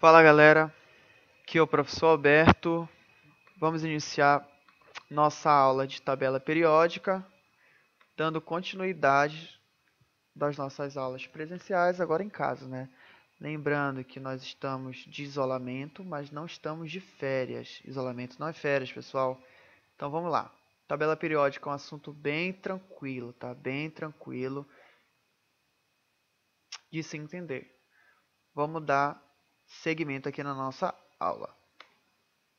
Fala galera, aqui é o professor Alberto. Vamos iniciar nossa aula de tabela periódica, dando continuidade das nossas aulas presenciais agora em casa, né? Lembrando que nós estamos de isolamento, mas não estamos de férias. Isolamento não é férias, pessoal. Então vamos lá. Tabela periódica é um assunto bem tranquilo, tá? Bem tranquilo de se entender. Vamos dar seguimento aqui na nossa aula.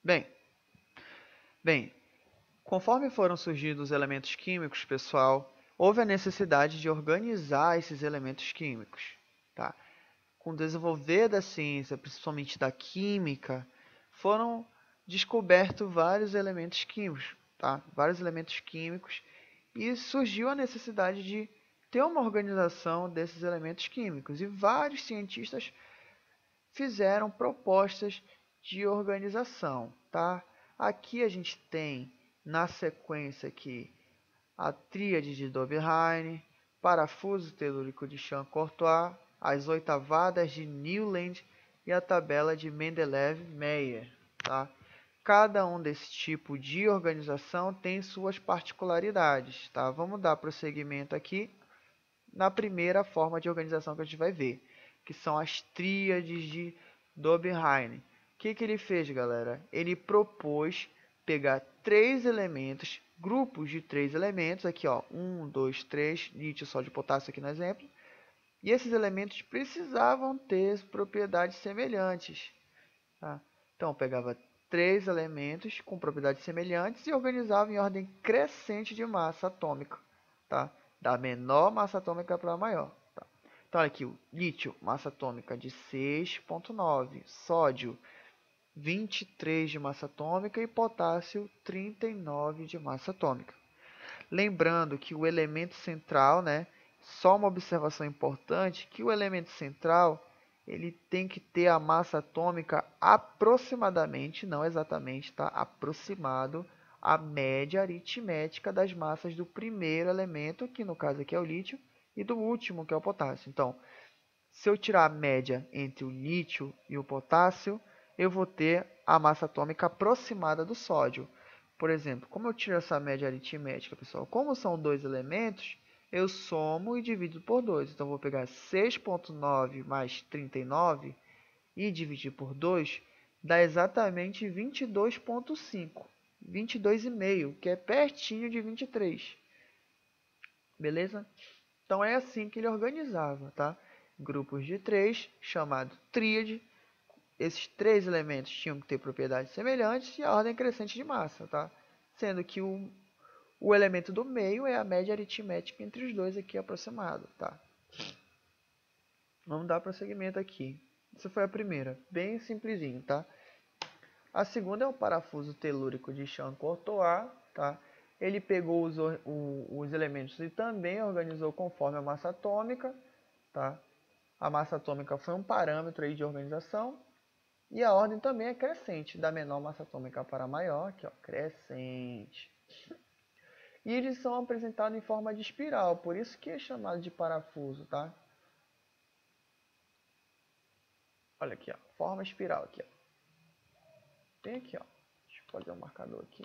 Bem, bem, conforme foram surgindo os elementos químicos, pessoal, houve a necessidade de organizar esses elementos químicos, tá? Com o desenvolver da ciência, principalmente da química, foram descobertos vários elementos químicos, tá? Vários elementos químicos e surgiu a necessidade de ter uma organização desses elementos químicos e vários cientistas fizeram propostas de organização, tá? Aqui a gente tem na sequência aqui a tríade de Dobereine, parafuso telúrico de Champ-Courtois, as oitavadas de Newland e a tabela de Mendeleev-Meyer, tá? Cada um desse tipo de organização tem suas particularidades, tá? Vamos dar prosseguimento aqui na primeira forma de organização que a gente vai ver, que são as tríades de Dobereine. O que ele fez, galera? Ele propôs pegar três elementos, grupos de três elementos, aqui ó, 1, 2, 3, lítio, sódio e potássio aqui no exemplo, e esses elementos precisavam ter propriedades semelhantes. Tá? Então, pegava três elementos com propriedades semelhantes e organizava em ordem crescente de massa atômica, tá? Da menor massa atômica para a maior. Tá? Então, olha aqui, o lítio, massa atômica de 6,9, sódio, 23 de massa atômica e potássio, 39 de massa atômica. Lembrando que o elemento central, né? Só uma observação importante, que o elemento central ele tem que ter a massa atômica aproximadamente, não exatamente, tá? Aproximado à média aritmética das massas do primeiro elemento, que no caso aqui é o lítio, e do último, que é o potássio. Então, se eu tirar a média entre o lítio e o potássio, eu vou ter a massa atômica aproximada do sódio. Por exemplo, como eu tiro essa média aritmética, pessoal? Como são dois elementos, eu somo e divido por 2. Então, vou pegar 6,9 mais 39 e dividir por 2, dá exatamente 22,5. 22,5, que é pertinho de 23. Beleza? Então, é assim que ele organizava, tá? Grupos de 3, chamado tríade. Esses três elementos tinham que ter propriedades semelhantes e a ordem crescente de massa, tá? Sendo que o elemento do meio é a média aritmética entre os dois aqui aproximado, tá? Vamos dar prosseguimento aqui. Essa foi a primeira, bem simplesinho, tá? A segunda é o parafuso telúrico de Champ-Courtois, tá? Ele pegou os elementos e também organizou conforme a massa atômica, tá? A massa atômica foi um parâmetro aí de organização. E a ordem também é crescente, da menor massa atômica para a maior, aqui ó, crescente. E eles são apresentados em forma de espiral, por isso que é chamado de parafuso, tá? Olha aqui, ó, forma espiral aqui, ó. Tem aqui, ó. Deixa eu fazer um marcador aqui.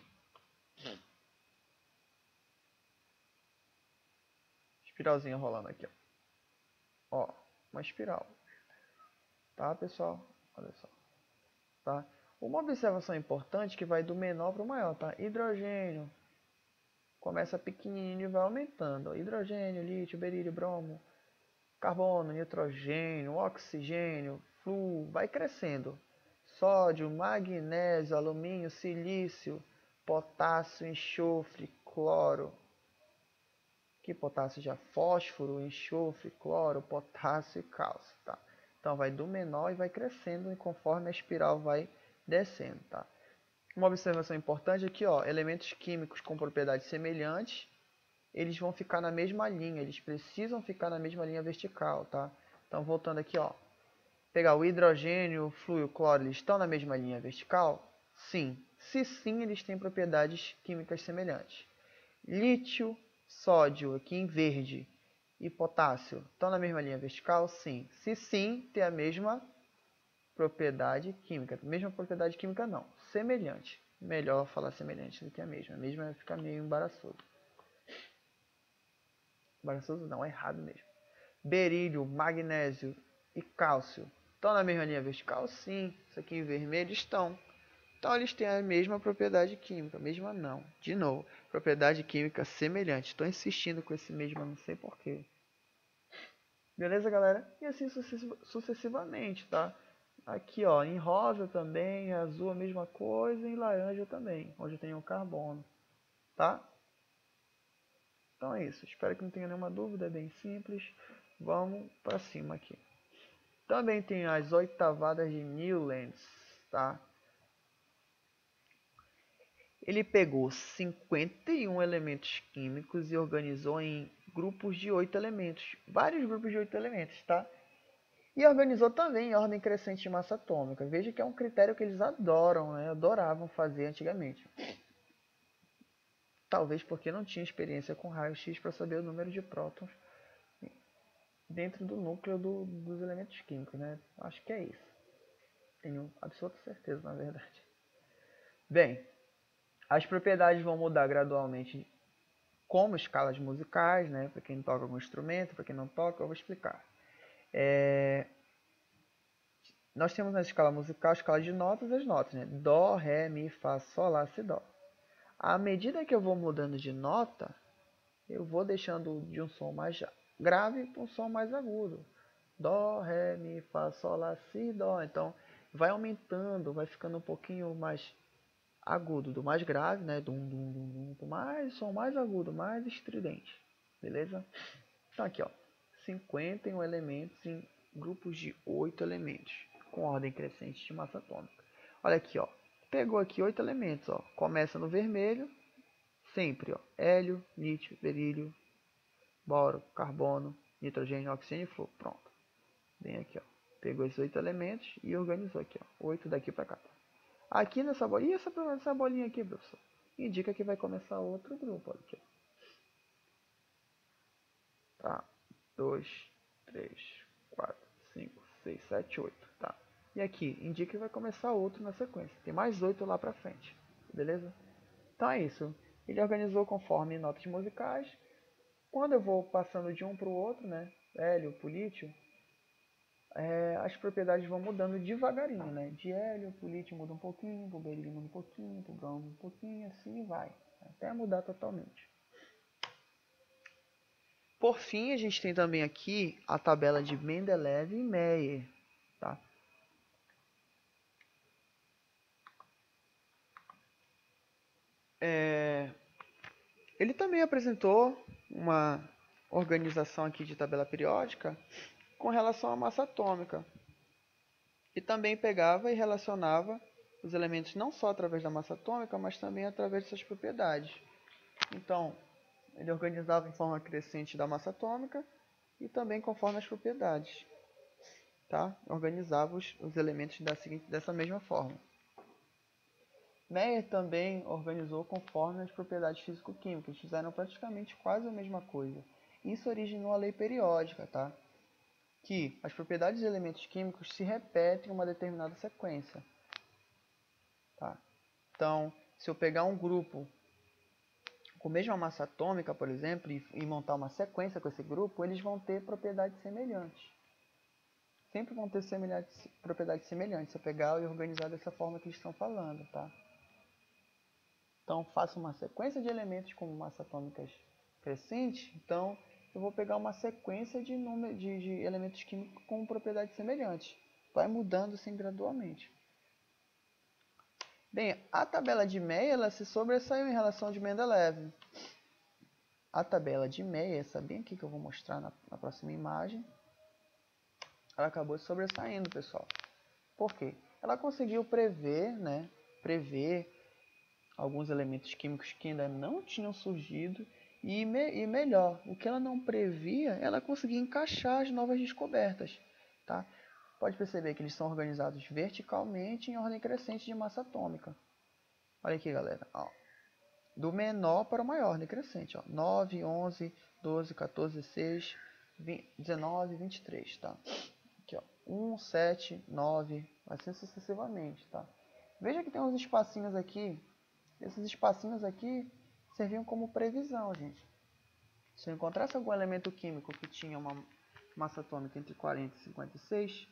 Espiralzinha rolando aqui, ó. Ó, uma espiral. Tá, pessoal? Olha só. Tá? Uma observação importante que vai do menor para o maior, tá? Hidrogênio começa pequenininho e vai aumentando. Ó. Hidrogênio, lítio, berílio, bromo, carbono, nitrogênio, oxigênio, flúor, vai crescendo. Sódio, magnésio, alumínio, silício, potássio, enxofre, cloro. Aqui potássio já fósforo, enxofre, cloro, potássio e cálcio, tá? Então vai do menor e vai crescendo conforme a espiral vai descendo, tá? Uma observação importante aqui, ó, elementos químicos com propriedades semelhantes, eles vão ficar na mesma linha, eles precisam ficar na mesma linha vertical, tá? Então, voltando aqui, ó, pegar o hidrogênio, o flúor e o cloro, eles estão na mesma linha vertical? Sim. Se sim, eles têm propriedades químicas semelhantes. Lítio, sódio, aqui em verde, e potássio, estão na mesma linha vertical? Sim. Se sim, tem a mesma propriedade química. Mesma propriedade química não, semelhante. Melhor falar semelhante do que a mesma. A mesma fica meio embaraçoso. Embaraçoso não, é errado mesmo. Berílio, magnésio e cálcio estão na mesma linha vertical? Sim. Isso aqui em vermelho estão. Então eles têm a mesma propriedade química. Mesma não. De novo, propriedade química semelhante. Estou insistindo com esse mesmo, não sei porquê. Beleza, galera? E assim sucessivamente, tá? Aqui, ó, em rosa também, em azul a mesma coisa, em laranja também, onde tem o carbono, tá? Então é isso. Espero que não tenha nenhuma dúvida, é bem simples. Vamos para cima aqui. Também tem as oitavadas de Newlands, tá? Ele pegou 51 elementos químicos e organizou em grupos de 8 elementos. Vários grupos de 8 elementos, tá? E organizou também em ordem crescente de massa atômica. Veja que é um critério que eles adoram, né? Adoravam fazer antigamente. Talvez porque não tinha experiência com raio-x para saber o número de prótons dentro do núcleo dos elementos químicos, né? Acho que é isso. Tenho absoluta certeza, na verdade. Bem, as propriedades vão mudar gradualmente como escalas musicais, né? Para quem toca algum instrumento, para quem não toca, eu vou explicar. Nós temos na escala musical a escala de notas, as notas, né? Dó, Ré, Mi, Fá, Sol, Lá, Si, Dó. À medida que eu vou mudando de nota, eu vou deixando de um som mais grave para um som mais agudo. Dó, Ré, Mi, Fá, Sol, Lá, Si, Dó. Então, vai aumentando, vai ficando um pouquinho mais agudo, do mais grave, né? Do mais, som mais agudo, mais estridente. Beleza? Então, aqui, ó. 51 elementos em grupos de 8 elementos, com ordem crescente de massa atômica. Olha aqui, ó. Pegou aqui 8 elementos, ó. Começa no vermelho, sempre, ó. Hélio, lítio, berílio, boro, carbono, nitrogênio, oxigênio e flúor. Pronto. Vem aqui, ó. Pegou esses 8 elementos e organizou aqui, ó. 8 daqui para cá. Aqui nessa bolinha, essa bolinha aqui, professor, indica que vai começar outro grupo, olha aqui. Tá. 2, 3, 4, 5, 6, 7, 8. Tá. E aqui, indica que vai começar outro na sequência. Tem mais 8 lá pra frente. Beleza? Então é isso. Ele organizou conforme notas musicais. Quando eu vou passando de um para o outro, né? Hélio, pro lítio, as propriedades vão mudando devagarinho, né? De hélio, pro lítio muda um pouquinho, pro berílio muda um pouquinho, pro bromuro um pouquinho, assim vai. Até mudar totalmente. Por fim, a gente tem também aqui a tabela de Mendeleev e Meyer. Tá? Ele também apresentou uma organização aqui de tabela periódica com relação à massa atômica. E também pegava e relacionava os elementos não só através da massa atômica, mas também através de suas propriedades. Então, ele organizava em forma crescente da massa atômica e também conforme as propriedades. Tá? Organizava os elementos dessa mesma forma. Meyer também organizou conforme as propriedades físico-químicas, fizeram praticamente quase a mesma coisa. Isso originou a lei periódica, tá? Que as propriedades de elementos químicos se repetem em uma determinada sequência. Tá? Então, se eu pegar um grupo com a mesma massa atômica, por exemplo, e montar uma sequência com esse grupo, eles vão ter propriedades semelhantes. Sempre vão ter propriedades semelhantes, se eu pegar e organizar dessa forma que eles estão falando, tá? Então, faço uma sequência de elementos com massa atômicas crescente. Então, eu vou pegar uma sequência de elementos químicos com propriedades semelhantes. Vai mudando assim gradualmente. Bem, a tabela de Meyer ela se sobressaiu em relação de Mendeleev. A tabela de Meyer, essa bem aqui que eu vou mostrar na próxima imagem, ela acabou se sobressaindo, pessoal. Por quê? Ela conseguiu prever alguns elementos químicos que ainda não tinham surgido e melhor, o que ela não previa, ela conseguia encaixar as novas descobertas, tá? Pode perceber que eles são organizados verticalmente em ordem crescente de massa atômica. Olha aqui, galera, ó. Do menor para o maior, ordem crescente, ó. 9, 11, 12, 14, 16, 19, 23, tá? Aqui, ó. 1, 7, 9, assim sucessivamente, tá? Veja que tem uns espacinhos aqui. Esses espacinhos aqui serviam como previsão, gente. Se eu encontrasse algum elemento químico que tinha uma massa atômica entre 40 e 56,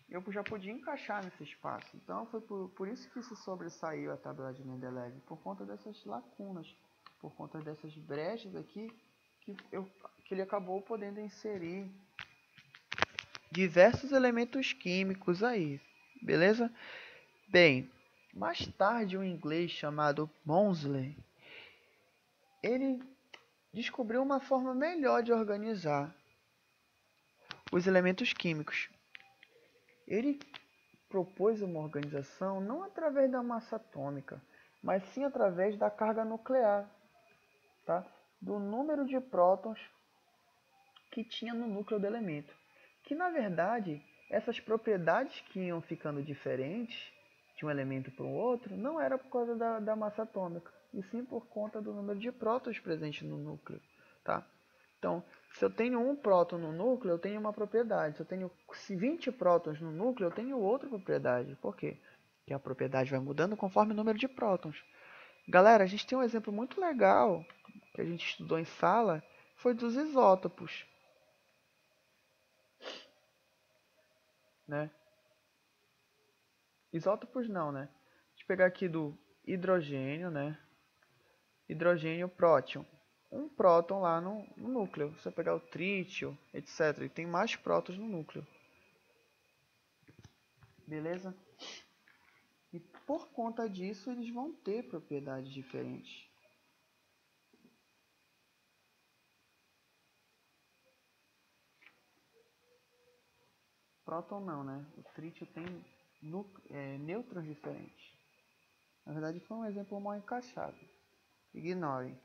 eu já podia encaixar nesse espaço. Então foi por isso que se sobressaiu a tabela de Mendeleev, por conta dessas lacunas, por conta dessas brechas aqui, que ele acabou podendo inserir diversos elementos químicos aí, beleza? Bem, mais tarde um inglês chamado Moseley, ele descobriu uma forma melhor de organizar os elementos químicos. Ele propôs uma organização não através da massa atômica, mas sim através da carga nuclear, tá? Do número de prótons que tinha no núcleo do elemento. Que na verdade, essas propriedades que iam ficando diferentes de um elemento para o outro não era por causa da massa atômica, e sim por conta do número de prótons presentes no núcleo, tá? Então, se eu tenho um próton no núcleo, eu tenho uma propriedade. Se eu tenho 20 prótons no núcleo, eu tenho outra propriedade. Por quê? Porque a propriedade vai mudando conforme o número de prótons. Galera, a gente tem um exemplo muito legal que a gente estudou em sala, foi dos isótopos, né? Isótopos não, né? Deixa eu pegar aqui do hidrogênio, né? Hidrogênio próton. Um próton lá no núcleo. Se você pegar o trítio, etc., ele tem mais prótons no núcleo. Beleza? E por conta disso, eles vão ter propriedades diferentes. Próton não, né? O trítio tem nêutrons diferentes. Na verdade, foi um exemplo mal encaixado. Ignorem.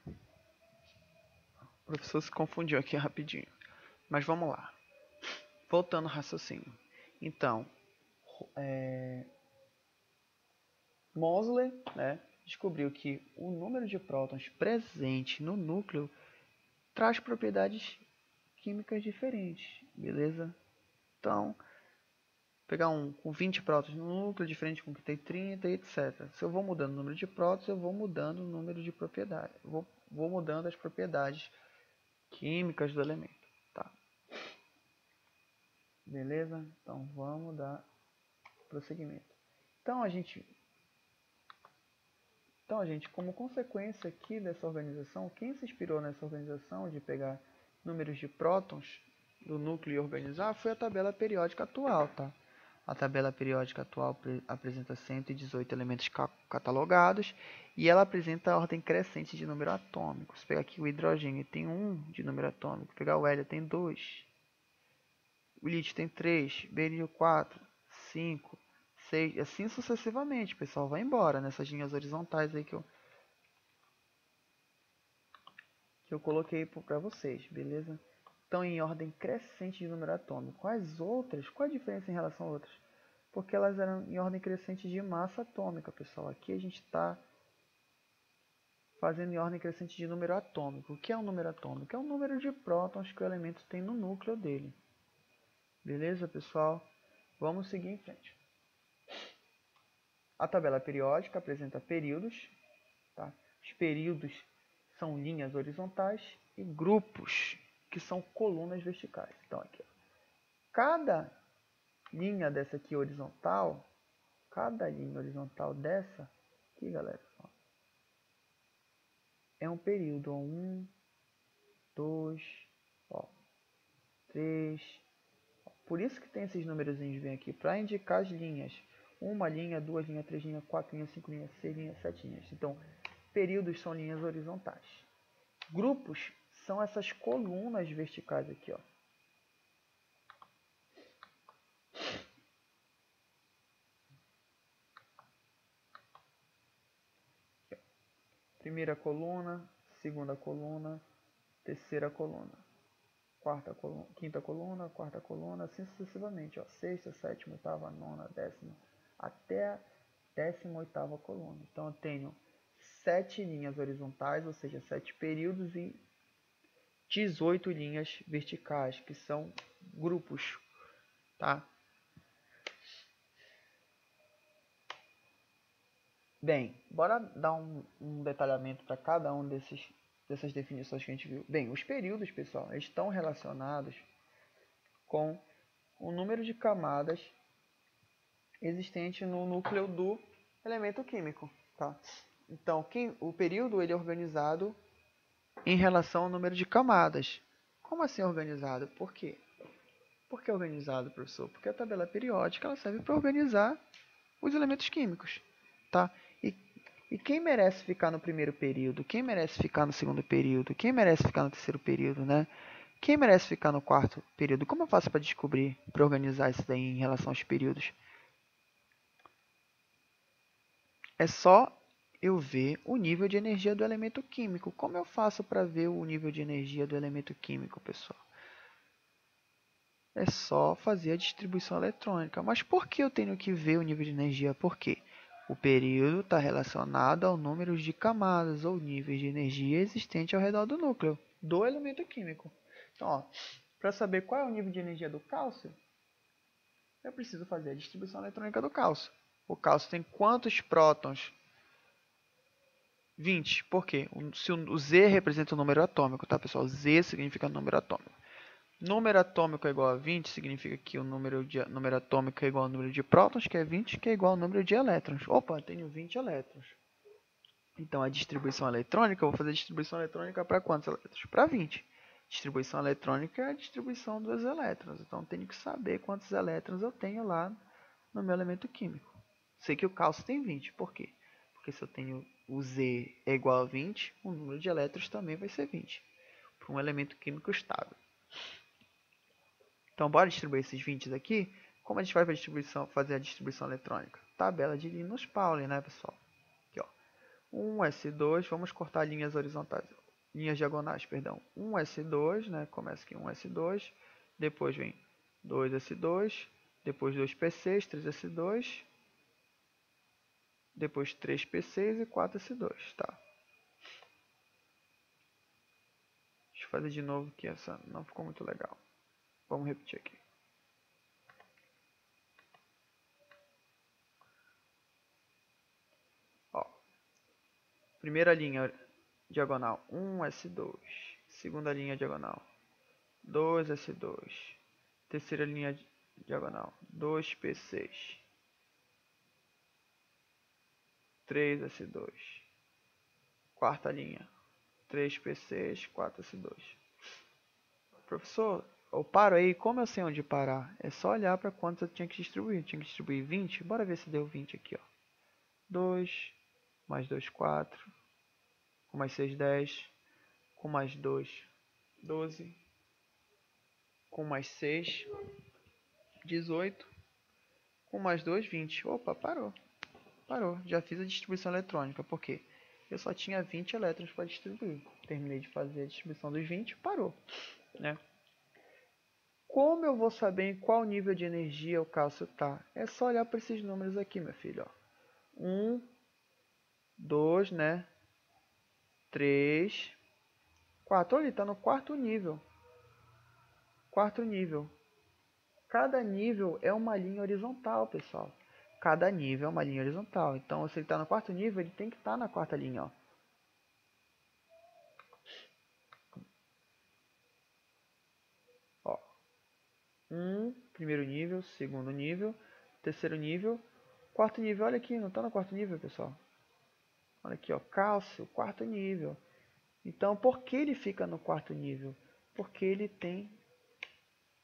O professor se confundiu aqui rapidinho. Mas vamos lá. Voltando ao raciocínio. Então, Moseley, né, descobriu que o número de prótons presente no núcleo traz propriedades químicas diferentes, beleza? Então, pegar um com 20 prótons no núcleo, diferente com que tem 30, etc. Se eu vou mudando o número de prótons, eu vou mudando o número de propriedades. Vou mudando as propriedades químicas do elemento, tá? Beleza? Então, vamos dar prosseguimento. Então, gente, como consequência aqui dessa organização, quem se inspirou nessa organização de pegar números de prótons do núcleo e organizar foi a tabela periódica atual, tá? A tabela periódica atual apresenta 118 elementos catalogados e ela apresenta a ordem crescente de número atômico. Se pegar aqui o hidrogênio tem 1 de número atômico, pegar o hélio tem 2, o lítio tem 3, berílio 4, 5, 6, assim sucessivamente, pessoal, vai embora nessas linhas horizontais aí que eu coloquei para vocês, beleza? Então, em ordem crescente de número atômico. Quais outras? Qual a diferença em relação a outras? Porque elas eram em ordem crescente de massa atômica, pessoal. Aqui a gente está fazendo em ordem crescente de número atômico. O que é um número atômico? É o número de prótons que o elemento tem no núcleo dele. Beleza, pessoal? Vamos seguir em frente. A tabela periódica apresenta períodos, tá? Os períodos são linhas horizontais e grupos, que são colunas verticais. Então, aqui, ó. Cada linha dessa aqui horizontal, cada linha horizontal dessa aqui, galera, ó, é um período. 1, 2, 3. Por isso que tem esses númerozinhos bem aqui, para indicar as linhas. Uma linha, 2 linhas, 3 linhas, 4 linhas, 5 linhas, 6 linhas, 7 linhas. Então, períodos são linhas horizontais. Grupos são essas colunas verticais aqui, ó. Primeira coluna, segunda coluna, terceira coluna, quinta coluna, quarta coluna, assim sucessivamente, ó. Sexta, sétima, oitava, nona, décima, até a 18ª coluna. Então eu tenho 7 linhas horizontais, ou seja, 7 períodos, e 18 linhas verticais, que são grupos, tá? Bem, bora dar um detalhamento para cada um dessas definições que a gente viu. Bem, os períodos, pessoal, estão relacionados com o número de camadas existente no núcleo do elemento químico, tá? Então, o período ele é organizado em relação ao número de camadas. Como assim organizado? Por quê? Por que organizado, professor? Porque a tabela periódica ela serve para organizar os elementos químicos, tá? E quem merece ficar no primeiro período? Quem merece ficar no segundo período? Quem merece ficar no terceiro período, né? Quem merece ficar no quarto período? Como eu faço para descobrir, para organizar isso daí em relação aos períodos? É só eu ver o nível de energia do elemento químico. Como eu faço para ver o nível de energia do elemento químico, pessoal? É só fazer a distribuição eletrônica. Mas por que eu tenho que ver o nível de energia? Por quê? O período está relacionado ao número de camadas ou níveis de energia existente ao redor do núcleo do elemento químico. Então, para saber qual é o nível de energia do cálcio, eu preciso fazer a distribuição eletrônica do cálcio. O cálcio tem quantos prótons? 20. Por quê? Se o Z representa o número atômico, tá, pessoal? Z significa número atômico. Número atômico é igual a 20, significa que o número atômico é igual ao número de prótons, que é 20, que é igual ao número de elétrons. Opa, tenho 20 elétrons. Então, a distribuição eletrônica, eu vou fazer a distribuição eletrônica para quantos elétrons? Para 20. Distribuição eletrônica é a distribuição dos elétrons. Então, eu tenho que saber quantos elétrons eu tenho lá no meu elemento químico. Sei que o cálcio tem 20. Por quê? Porque se eu tenho o Z é igual a 20, o número de elétrons também vai ser 20. Para um elemento químico estável. Então, bora distribuir esses 20 aqui. Como a gente vai fazer a distribuição eletrônica? Tabela de Linus Pauling, né, pessoal? Aqui, ó. 1s2, vamos cortar linhas horizontais, linhas diagonais, perdão. 1s2, né? Começa aqui 1s2, depois vem 2s2, depois 2p6, 3s2, depois 3p6 e 4s2, tá? Deixa eu fazer de novo que essa não ficou muito legal. Vamos repetir aqui. Ó, primeira linha diagonal 1s2, segunda linha diagonal 2s2, terceira linha diagonal 2p6, 3s2, quarta linha 3p6, 4s2. Professor, eu paro aí, como eu sei onde parar? É só olhar para quantos eu tinha que distribuir. Tinha que distribuir 20, bora ver se deu 20 aqui, ó. 2, mais 2, 4, com mais 6, 10, com mais 2, 12, com mais 6, 18, com mais 2, 20. Opa, parou. Parou. Já fiz a distribuição eletrônica. Por quê? Eu só tinha 20 elétrons para distribuir. Terminei de fazer a distribuição dos 20, parou, né? Como eu vou saber em qual nível de energia o cálcio está? É só olhar para esses números aqui, meu filho. 1, 2, né? 3, 4. Olha, ele está no quarto nível. Quarto nível. Cada nível é uma linha horizontal, pessoal. Cada nível é uma linha horizontal. Então, se ele está no quarto nível, ele tem que estar na quarta linha, ó. Ó. Primeiro nível, segundo nível, terceiro nível, quarto nível. Olha aqui, não está no quarto nível, pessoal. Olha aqui, ó, cálcio, quarto nível. Então, por que ele fica no quarto nível? Porque ele tem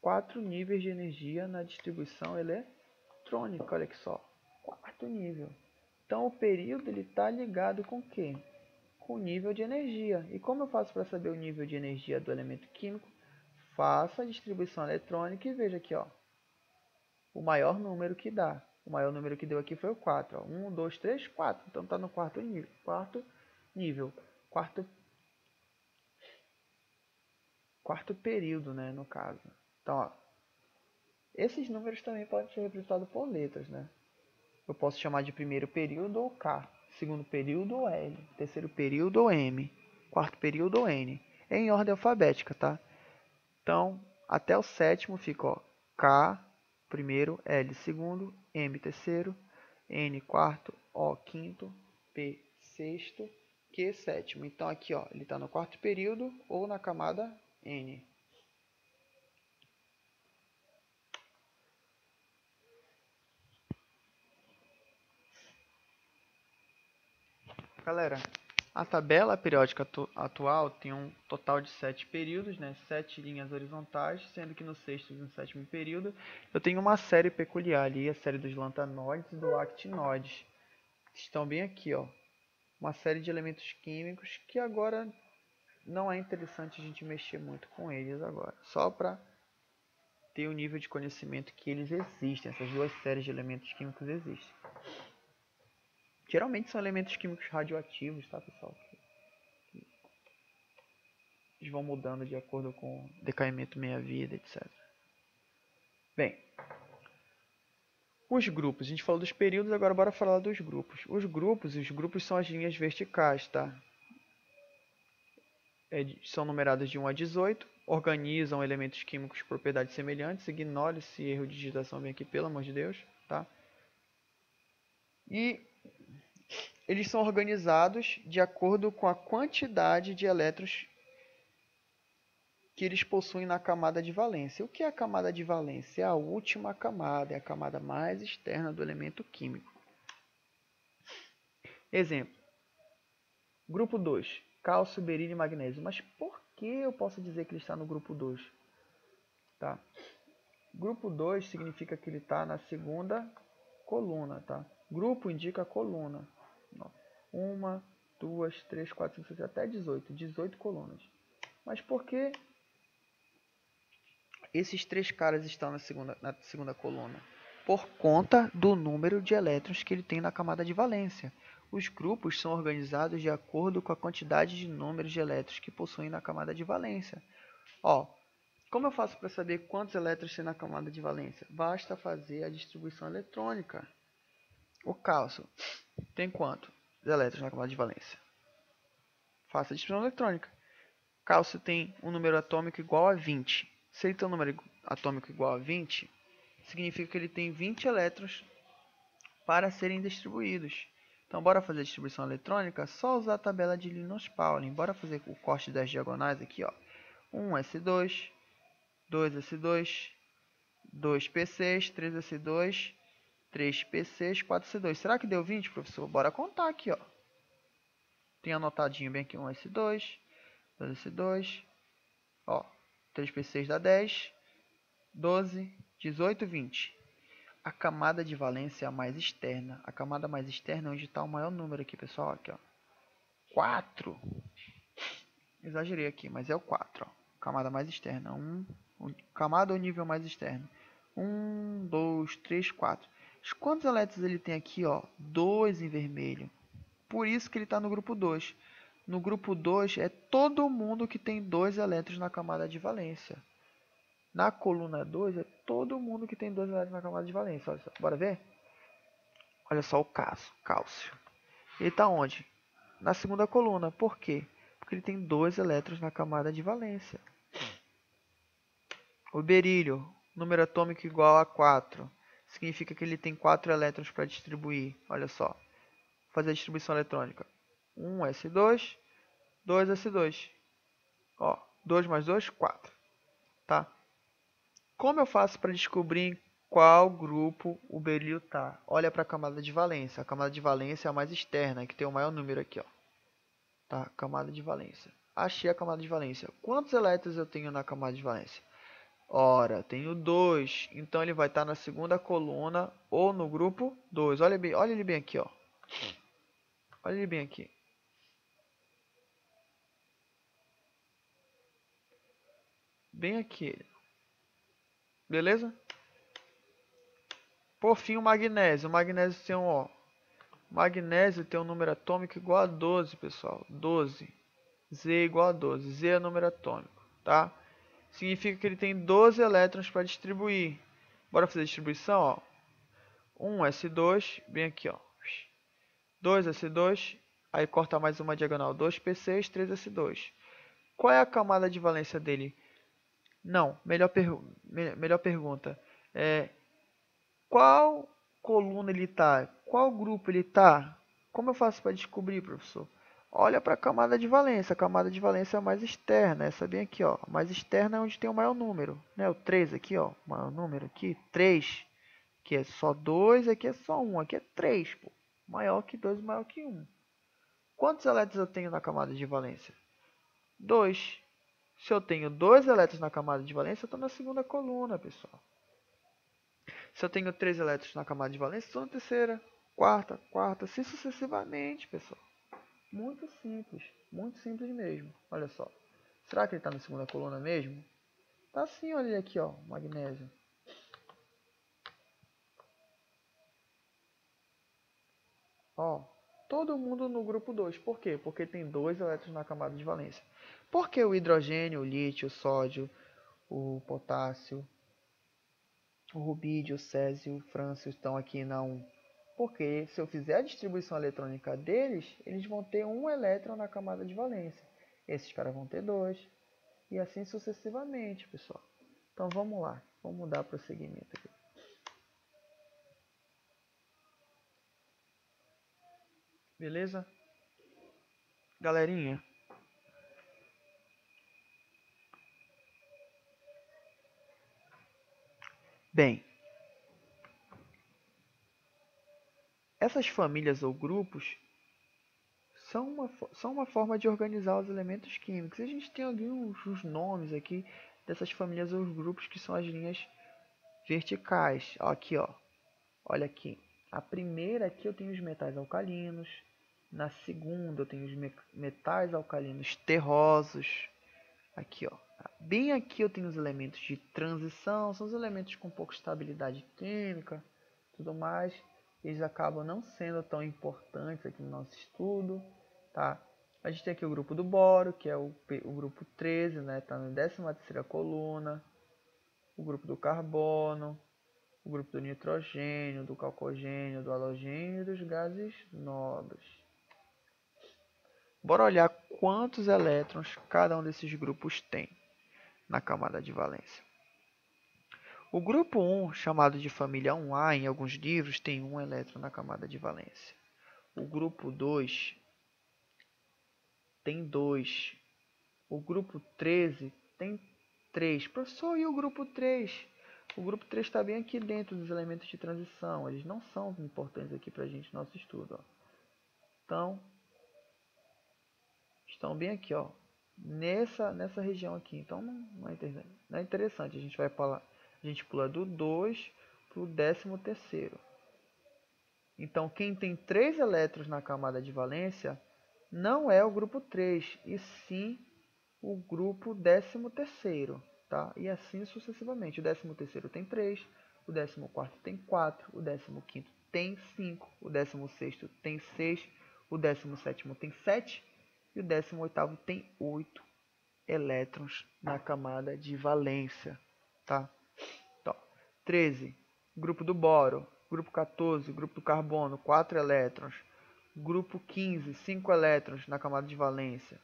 4 níveis de energia na distribuição eletrônica. Olha aqui só, quarto nível. Então, o período está ligado com o quê? Com o nível de energia. E como eu faço para saber o nível de energia do elemento químico? Faço a distribuição eletrônica e veja aqui, ó, o maior número que dá. O maior número que deu aqui foi o 4. Ó. 1, 2, 3, 4. Então está no quarto nível. Quarto período, né, no caso. Então, ó, esses números também podem ser representados por letras, né? Eu posso chamar de primeiro período ou K, segundo período ou L, terceiro período ou M, quarto período ou N. é em ordem alfabética, tá? Então, até o sétimo fica, ó, K primeiro, L segundo, M terceiro, N quarto, O quinto, P sexto, Q sétimo. Então aqui, ó, ele está no quarto período ou na camada N. Galera, a tabela periódica atual tem um total de 7 períodos, né? 7 linhas horizontais, sendo que no sexto e no sétimo período eu tenho uma série peculiar ali, a série dos lantanoides e do actinoides, que estão bem aqui, ó. Uma série de elementos químicos que agora não é interessante a gente mexer muito com eles agora, só para ter o nível de conhecimento que eles existem, essas duas séries de elementos químicos existem. Geralmente são elementos químicos radioativos, tá, pessoal? Eles vão mudando de acordo com o decaimento meia-vida, etc. Bem, os grupos. A gente falou dos períodos, agora bora falar dos grupos. Os grupos são as linhas verticais, tá? São numeradas de 1 a 18, organizam elementos químicos com propriedades semelhantes, ignore esse erro de digitação bem aqui, pelo amor de Deus, tá? E eles são organizados de acordo com a quantidade de elétrons que eles possuem na camada de valência. O que é a camada de valência? É a última camada, é a camada mais externa do elemento químico. Exemplo, grupo 2, cálcio, berílio e magnésio. Mas por que eu posso dizer que ele está no grupo 2? Tá? Grupo 2 significa que ele está na segunda coluna. Tá? Grupo indica coluna. 1, 2, 3, 4, 5, 6, até 18. 18 colunas. Mas por que esses três caras estão na segunda coluna? Por conta do número de elétrons que ele tem na camada de valência. Os grupos são organizados de acordo com a quantidade de números de elétrons que possuem na camada de valência. Ó, como eu faço para saber quantos elétrons tem na camada de valência? Basta fazer a distribuição eletrônica. O cálcio tem quantos elétrons na camada de valência? Faça a distribuição eletrônica. Cálcio tem um número atômico igual a 20. Se ele tem um número atômico igual a 20, significa que ele tem 20 elétrons para serem distribuídos. Então, bora fazer a distribuição eletrônica? Só usar a tabela de Linus-Pauling. Bora fazer o corte das diagonais aqui, ó. 1s2, 2s2, 2p6, 3s2, 3p6, 4c2. Será que deu 20, professor? Bora contar aqui, ó. Tem anotadinho bem aqui 1s2, 2s2, ó, 3p6 dá 10, 12, 18, 20. A camada de valência é a mais externa. A camada mais externa é onde está o maior número aqui, pessoal. Aqui, ó. 4. Exagerei aqui, mas é o 4. Ó. Camada mais externa. Camada ou nível mais externo. 1, 2, 3, 4. Quantos elétrons ele tem aqui? Ó? 2 em vermelho. Por isso que ele está no grupo 2. No grupo 2 é todo mundo que tem 2 elétrons na camada de valência. Na coluna 2 é todo mundo que tem 2 elétrons na camada de valência. Olha só, bora ver? Olha só o cálcio. Ele está onde? Na segunda coluna. Por quê? Porque ele tem 2 elétrons na camada de valência. O berílio, número atômico igual a 4. Significa que ele tem 4 elétrons para distribuir. Olha só. Vou fazer a distribuição eletrônica. 1s2, 2s2. Ó, 2 mais 2, 4. Tá? Como eu faço para descobrir qual grupo o berílio está? Olha para a camada de valência. A camada de valência é a mais externa, que tem o maior número aqui, ó. Tá? Camada de valência. Achei a camada de valência. Quantos elétrons eu tenho na camada de valência? Ora, tenho 2. Então ele vai estar na segunda coluna ou no grupo 2. Olha ele bem aqui, ó. Olha ele bem aqui. Bem aqui. Beleza? Por fim, o magnésio. O magnésio tem ó. Magnésio tem um número atômico igual a 12, pessoal. 12. Z igual a 12. Z é número atômico, tá? Significa que ele tem 12 elétrons para distribuir. Bora fazer a distribuição, ó. 1s2, bem aqui, ó. 2s2, aí corta mais uma diagonal. 2p6, 3s2. Qual é a camada de valência dele? Não, melhor pergunta. Qual coluna ele está? Qual grupo ele está? Como eu faço para descobrir, professor? Olha para a camada de valência. A camada de valência é a mais externa. Essa bem aqui, ó. A mais externa é onde tem o maior número. Né? O 3 aqui, ó. O maior número aqui. 3. Aqui é só 2, aqui é só 1. Aqui é 3, pô. Maior que 2, maior que 1. Quantos elétrons eu tenho na camada de valência? 2. Se eu tenho 2 elétrons na camada de valência, eu estou na segunda coluna, pessoal. Se eu tenho 3 elétrons na camada de valência, estou na terceira, quarta, assim sucessivamente, pessoal. Muito simples mesmo. Olha só. Será que ele está na segunda coluna mesmo? Tá sim, olha ele aqui, ó, magnésio. Ó, todo mundo no grupo 2. Por quê? Porque tem 2 elétrons na camada de valência. Por que o hidrogênio, o lítio, o sódio, o potássio, o rubídio, o césio e o frâncio estão aqui na 1? Porque se eu fizer a distribuição eletrônica deles, eles vão ter um elétron na camada de valência. Esses caras vão ter 2. E assim sucessivamente, pessoal. Então vamos lá. Vamos dar prosseguimento aqui. Beleza? Galerinha. Bem, essas famílias ou grupos são uma forma de organizar os elementos químicos. A gente tem alguns nomes aqui dessas famílias ou grupos que são as linhas verticais. Aqui, ó. Olha aqui. A primeira aqui eu tenho os metais alcalinos. Na segunda eu tenho os metais alcalinos terrosos. Aqui, ó. Bem aqui eu tenho os elementos de transição. São os elementos com pouca estabilidade química, tudo mais. Eles acabam não sendo tão importantes aqui no nosso estudo, tá? A gente tem aqui o grupo do boro, que é o grupo 13, né? Está na 13ª coluna. O grupo do carbono, o grupo do nitrogênio, do calcogênio, do halogênio e dos gases nobres. Bora olhar quantos elétrons cada um desses grupos tem na camada de valência. O grupo 1, chamado de família 1A em alguns livros, tem 1 elétron na camada de valência. O grupo 2 tem 2. O grupo 13 tem 3. Professor, e o grupo 3? O grupo 3 está bem aqui dentro dos elementos de transição. Eles não são importantes aqui para a gente no nosso estudo. Ó. Então, estão bem aqui, ó, nessa região aqui. Então, não é interessante. A gente pula do 2 para o 13º. Então, quem tem 3 elétrons na camada de valência não é o grupo 3, e sim o grupo 13º, tá? E assim sucessivamente. O 13º tem 3, o 14º tem 4, o 15º tem 5, o 16º tem 6, o 17º tem 7 e o 18º tem 8 elétrons na camada de valência, tá? Então, 13, grupo do boro. Grupo 14, grupo do carbono, 4 elétrons. Grupo 15, 5 elétrons na camada de valência.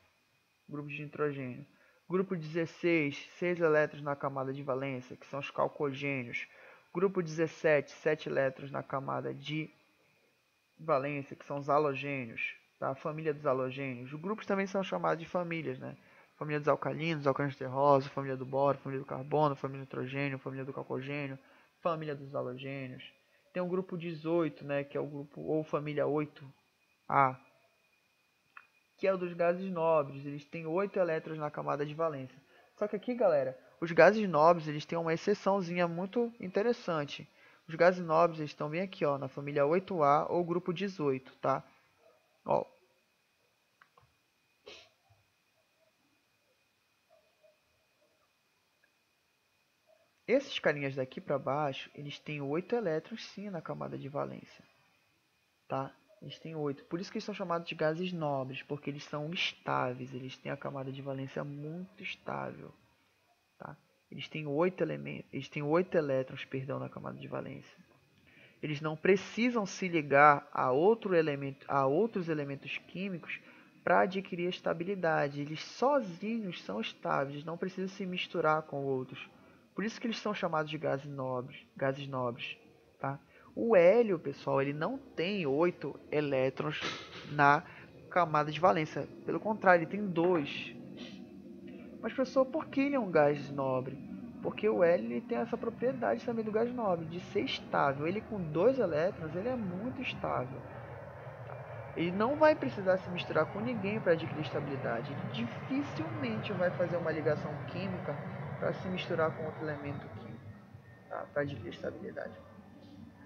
Grupo de nitrogênio. Grupo 16, 6 elétrons na camada de valência, que são os calcogênios. Grupo 17, 7 elétrons na camada de valência, que são os halogênios. Tá? A família dos halogênios. Os grupos também são chamados de famílias, né? Família dos alcalinos, alcalinos terrosos, família do boro, família do carbono, família do nitrogênio, família do calcogênio, família dos halogênios. Tem o grupo 18, né, que é o grupo ou família 8A, que é o dos gases nobres. Eles têm 8 elétrons na camada de valência. Só que aqui, galera, os gases nobres, eles têm uma exceçãozinha muito interessante. Os gases nobres eles estão bem aqui, ó, na família 8A ou grupo 18, tá? Ó. Esses carinhas daqui para baixo, eles têm 8 elétrons sim na camada de valência, tá? Eles têm 8. Por isso que eles são chamados de gases nobres, porque eles são estáveis, eles têm a camada de valência muito estável, tá? Eles têm 8 elementos, eles têm 8 elétrons, perdão, na camada de valência. Eles não precisam se ligar a outros elementos químicos para adquirir estabilidade. Eles sozinhos são estáveis, não precisam se misturar com outros. Por isso que eles são chamados de gases nobres, tá? O hélio, pessoal, ele não tem 8 elétrons na camada de valência. Pelo contrário, ele tem 2. Mas, professor, por que ele é um gás nobre? Porque o hélio ele tem essa propriedade também do gás nobre, de ser estável. Ele com 2 elétrons, ele é muito estável. Ele não vai precisar se misturar com ninguém para adquirir estabilidade. Ele dificilmente vai fazer uma ligação química para se misturar com outro elemento químico, tá? Para adquirir estabilidade.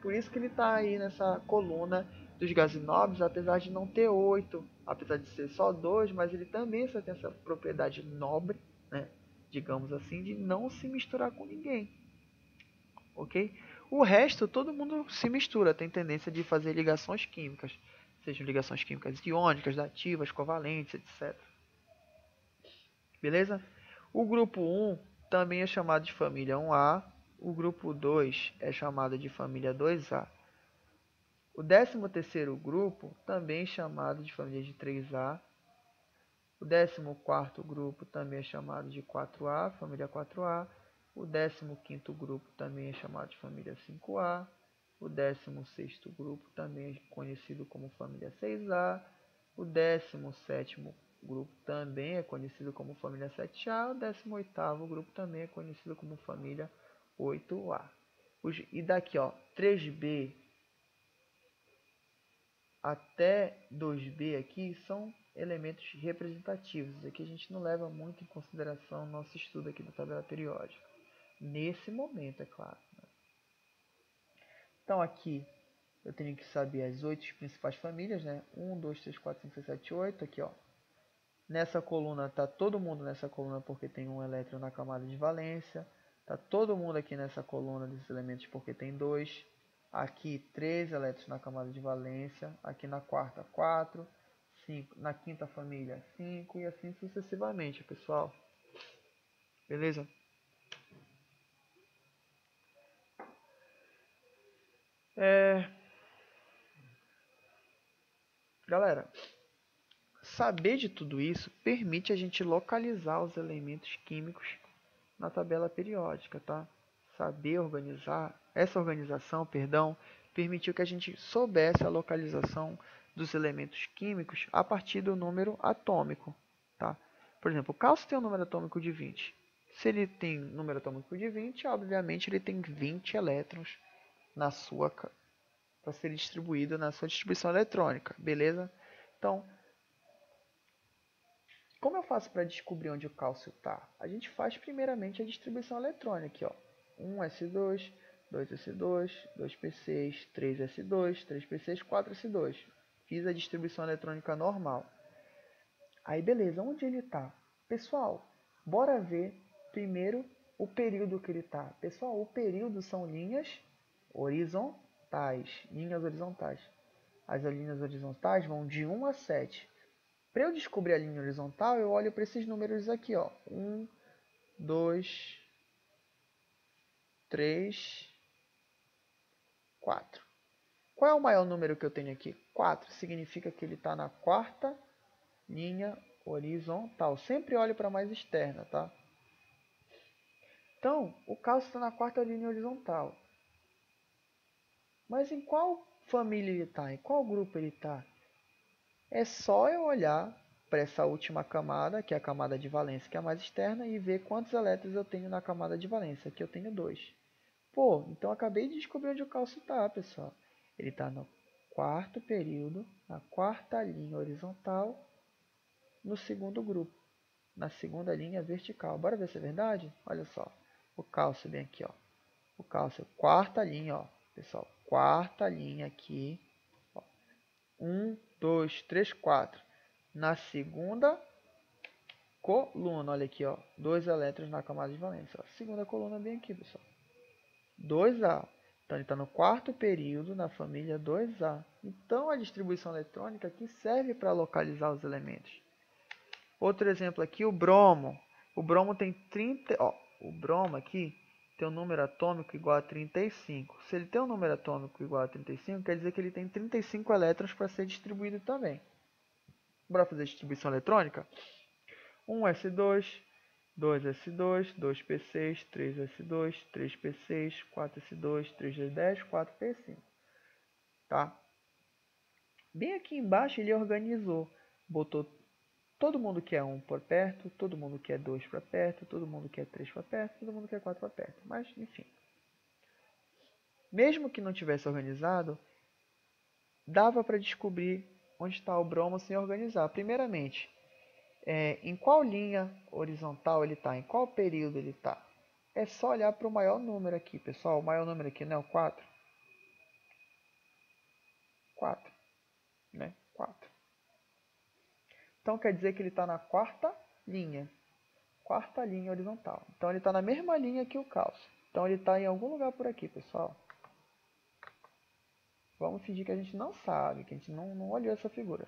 Por isso que ele está aí nessa coluna dos gases nobres, apesar de não ter 8, apesar de ser só 2, mas ele também só tem essa propriedade nobre, né? Digamos assim, de não se misturar com ninguém. Ok? O resto, todo mundo se mistura, tem tendência de fazer ligações químicas, sejam ligações químicas iônicas, dativas, covalentes, etc. Beleza? O grupo 1 também é chamado de família 1A, o grupo 2 é chamado de família 2A. O 13º grupo também é chamado de família de 3A. O 14º grupo também é chamado de 4A, família 4A. O 15º grupo também é chamado de família 5A. O 16º grupo também é conhecido como família 6A. O 17º grupo também é conhecido como família 7A. O 18º grupo também é conhecido como família 8A. E daqui, ó, 3B até 2B aqui são elementos representativos. Aqui a gente não leva muito em consideração o nosso estudo aqui da tabela periódica. Nesse momento, é claro. Então aqui eu tenho que saber as 8 principais famílias, né? 1, 2, 3, 4, 5, 6, 7, 8. Aqui, ó. Nessa coluna tá todo mundo nessa coluna porque tem um elétron na camada de valência. Tá todo mundo aqui nessa coluna desses elementos porque tem 2. Aqui 3 elétrons na camada de valência. Aqui na quarta 4. 5. Na quinta família 5 e assim sucessivamente, pessoal. Beleza? Galera, saber de tudo isso permite a gente localizar os elementos químicos na tabela periódica, tá? Saber organizar, essa organização, perdão, permitiu que a gente soubesse a localização dos elementos químicos a partir do número atômico, tá? Por exemplo, o cálcio tem um número atômico de 20. Se ele tem número atômico de 20, obviamente ele tem 20 elétrons na sua para ser distribuído na sua distribuição eletrônica, beleza? Então, como eu faço para descobrir onde o cálcio está? A gente faz primeiramente a distribuição eletrônica, aqui, ó. 1s2, 2s2, 2p6, 3s2, 3p6, 4s2. Fiz a distribuição eletrônica normal. Aí beleza, onde ele está? Pessoal, bora ver primeiro o período que ele está. Pessoal, o período são linhas horizontais. Linhas horizontais. As linhas horizontais vão de 1 a 7. Para eu descobrir a linha horizontal, eu olho para esses números aqui, ó. 1, 2, 3, 4. Qual é o maior número que eu tenho aqui? 4. Significa que ele está na quarta linha horizontal. Sempre olho para a mais externa, tá? Então, o cálcio está na quarta linha horizontal. Mas em qual família ele está? Em qual grupo ele está? É só eu olhar para essa última camada, que é a camada de valência, que é a mais externa, e ver quantos elétrons eu tenho na camada de valência. Aqui eu tenho 2. Pô, então eu acabei de descobrir onde o cálcio está, pessoal. Ele está no quarto período, na quarta linha horizontal, no segundo grupo, na segunda linha vertical. Bora ver se é verdade? Olha só, o cálcio bem aqui, ó. O cálcio, quarta linha, ó, pessoal, quarta linha aqui, ó. 1, 2, 3, 4. Na segunda coluna, olha aqui, ó, 2 elétrons na camada de valência. Ó. Segunda coluna bem aqui, pessoal. 2A. Então, ele está no quarto período na família 2A. Então, a distribuição eletrônica aqui serve para localizar os elementos. Outro exemplo aqui, o bromo. O bromo tem 30... Ó, o bromo aqui tem um número atômico igual a 35. Se ele tem um número atômico igual a 35, quer dizer que ele tem 35 elétrons para ser distribuído também. Bora fazer distribuição eletrônica? 1s2, 2s2, 2p6, 3s2, 3p6, 4s2, 3d10, 4p5. Tá? Bem aqui embaixo ele organizou, botou todo mundo quer 1 por perto, todo mundo quer 2 para perto, todo mundo quer 3 para perto, todo mundo quer 4 para perto. Mas, enfim. Mesmo que não tivesse organizado, dava para descobrir onde está o bromo sem organizar. Primeiramente, em qual linha horizontal ele está, em qual período ele está. É só olhar para o maior número aqui, pessoal. O maior número aqui não é o 4? 4, né? 4. Então quer dizer que ele está na quarta linha horizontal. Então ele está na mesma linha que o cálcio. Então ele está em algum lugar por aqui, pessoal. Vamos fingir que a gente não sabe, que a gente não olhou essa figura.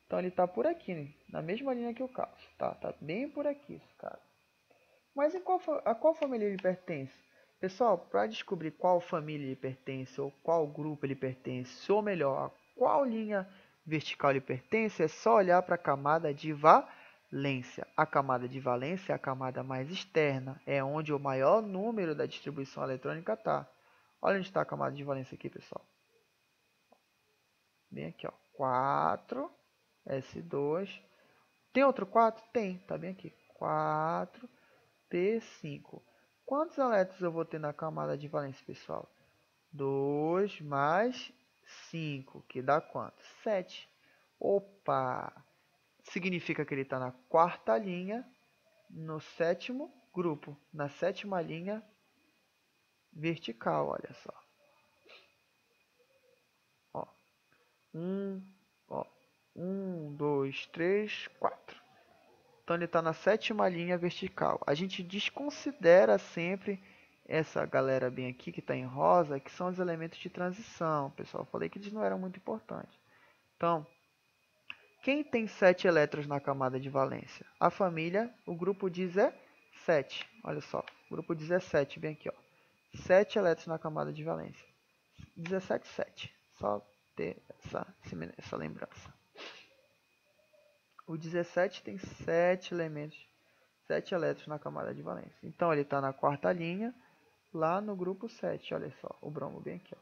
Então ele está por aqui, na mesma linha que o cálcio. Tá bem por aqui, cara. Mas a qual família ele pertence? Pessoal, para descobrir qual família ele pertence, ou qual grupo ele pertence, ou melhor, a qual linha vertical ele pertence, é só olhar para a camada de valência. A camada de valência é a camada mais externa, é onde o maior número da distribuição eletrônica está. Olha onde está a camada de valência aqui, pessoal. Bem aqui, ó. 4, S2. Tem outro 4? Tem, tá bem aqui. 4, P5. Quantos elétrons eu vou ter na camada de valência, pessoal? 2 mais 5, que dá quanto? 7. Opa! Significa que ele está na quarta linha, no sétimo grupo, na sétima linha vertical, olha só. Ó, 1, 2, 3, 4. Então ele está na sétima linha vertical. A gente desconsidera sempre essa galera bem aqui que está em rosa, que são os elementos de transição. Pessoal, falei que eles não eram muito importantes. Então, quem tem 7 elétrons na camada de valência? A família, o grupo 17. Olha só, o grupo 17, bem aqui, ó. 7 elétrons na camada de valência. 17, 7. Só ter essa lembrança. O 17 tem 7 elementos, 7 elétrons na camada de valência. Então ele está na quarta linha, lá no grupo 7. Olha só, o bromo bem aqui, ó.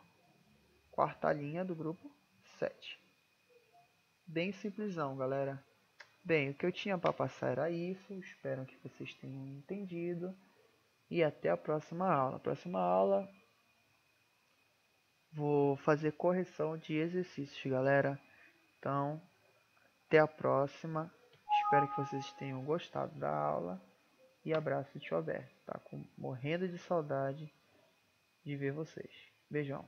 Quarta linha do grupo 7. Bem simplesão, galera. Bem, o que eu tinha para passar era isso. Espero que vocês tenham entendido. E até a próxima aula. Próxima aula vou fazer correção de exercícios, galera. Então, até a próxima. Espero que vocês tenham gostado da aula. E abraço, tio Alberto. Tá morrendo de saudade de ver vocês. Beijão.